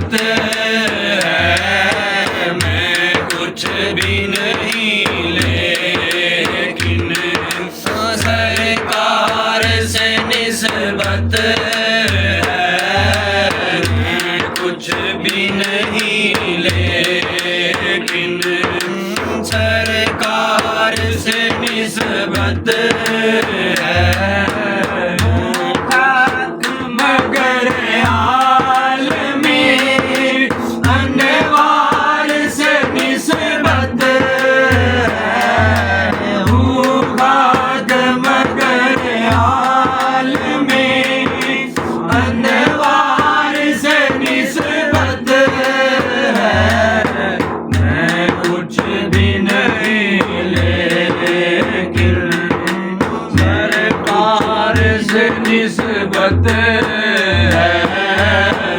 निस्बत है, मैं कुछ भी नहीं लेकिन सरकार से निस्बत है, मैं कुछ भी नहीं लेकिन सरकार से निस्बत है। मगर आलमी अनवार से निस्बत है, हूँ खाक मगर आलमी अनवार से निस्बत है, मैं कुछ भी नहीं लेकिन सरकार से निस्बत है,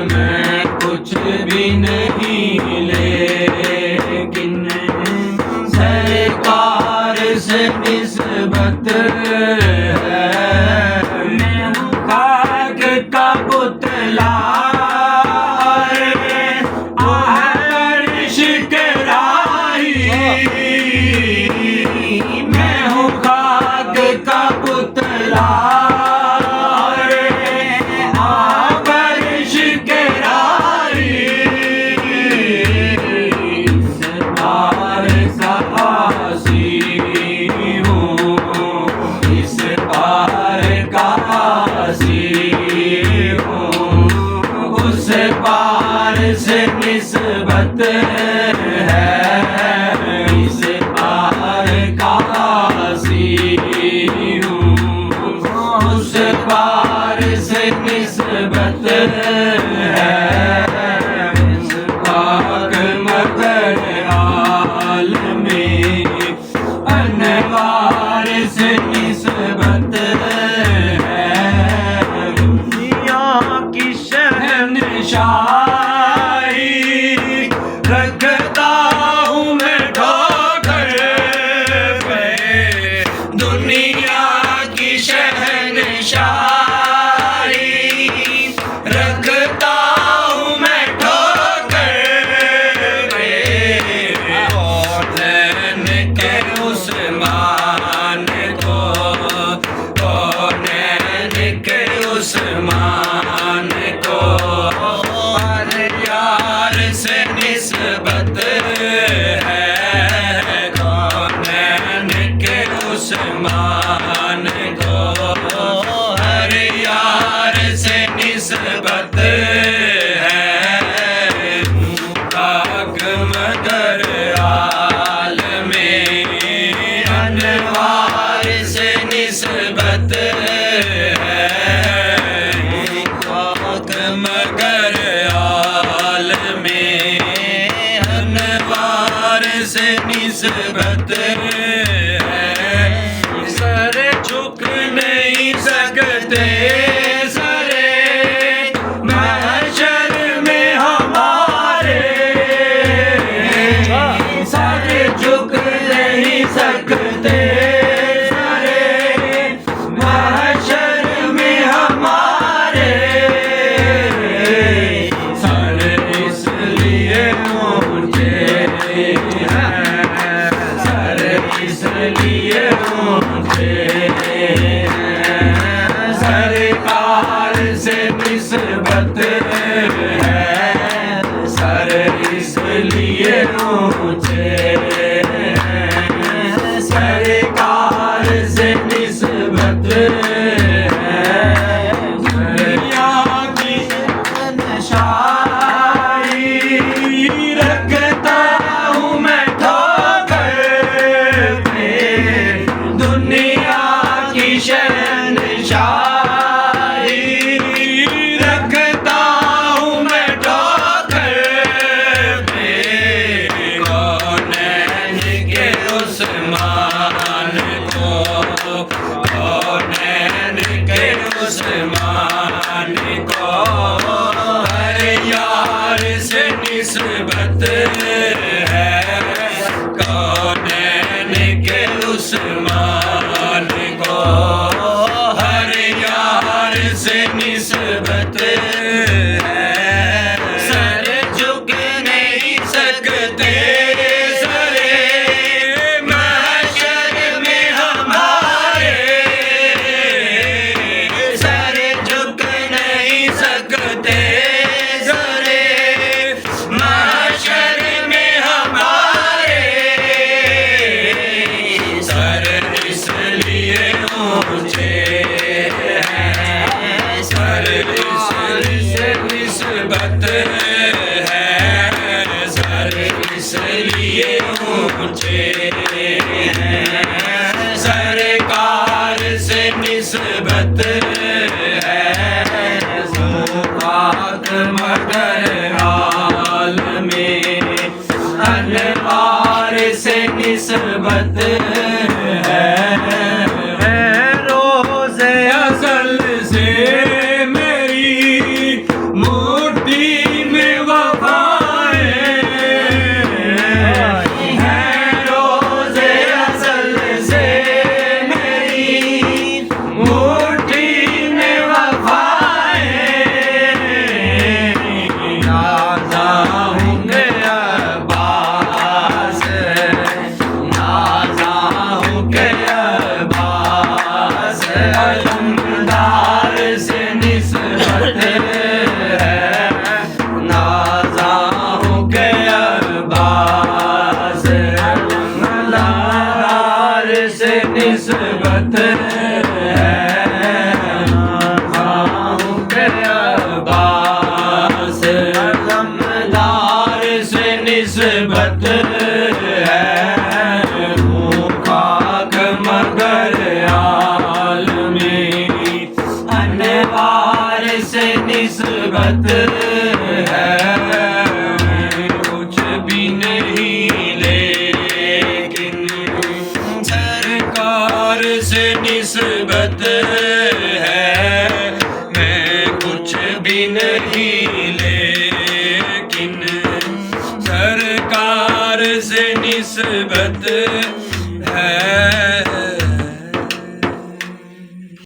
मैं कुछ भी नहीं लेकिन सरकार से निस्बत है। मैं हूँ खाक का पुतला अर्श के राही, मैं हूँ खाक का पुतला अर्श के राही, इस पार का आसी हूँ, इस पार का आसी हूँ, उस पार से निस्बत है, इस पार का आसी हूँ, उस पार से निस्बत है। खाक मगर आलमी अनवार से निस्बत है, दुनिया की शहंशाही रखता हूँ मैं ठोकर पे, दुनिया की शहंशाही रखता हूँ मैं ठोकर पे, कौनैन के उस्मान को, कौनैन के उस्मान को हर यार से निस्बत है, कौनैन के उस्मान को हर यार से निस्बत है। खाक मगर आलमी अनवार से निस्बत है, खाक मगर आलमी अनवार से निस्बत है। सर झुक नहीं सकते सरे महशर में हमारे, सर झुक नहीं सकते सरे महशर में हमारे, सर इसलिए ऊंचे हैं, सर इसलिए ऊंचे हैं, सरकार से निस्बत है, सर इसलिए ऊंचे हैं, सरकार से निस्बत है। दुनिया की शहंशाही रखता हूँ मैं ठोकर पे, दुनिया की शहंशाही रखता हूँ मैं ठोकर पे, कौनैन के उस्मान को, कौनैन के उस्मान को हर यार से निस्बत है, कौनैन के उस्मान को हर यार से निस्बत है। सर है, सर इसलिए ऊंचे हैं, सरकार से निस्बत है, ज़ुकात मगर हाल में अनवार से निस्बत है, रोज़े अज़ल से मेरी मुट्ठी में वफ़ाएं हैं, रोज़े अज़ल से मेरी मुट्ठी में वफ़ाएं, नाज़ा होंगे अब्बास, नाज़ा होंगे अब्बास, अलमदार से निस्बत है, नाज़ा होंगे अब्बास, अलमदार से निस्बत है, नाज़ा होंगे अब्बास, अलमदार से निस्बत है, वो खाक मगर आलमी अनवार से निस्बत है, कुछ भी नहीं लेकिन सरकार से निस्बत है, मैं कुछ भी नहीं लेकिन सरकार से निस्बत है।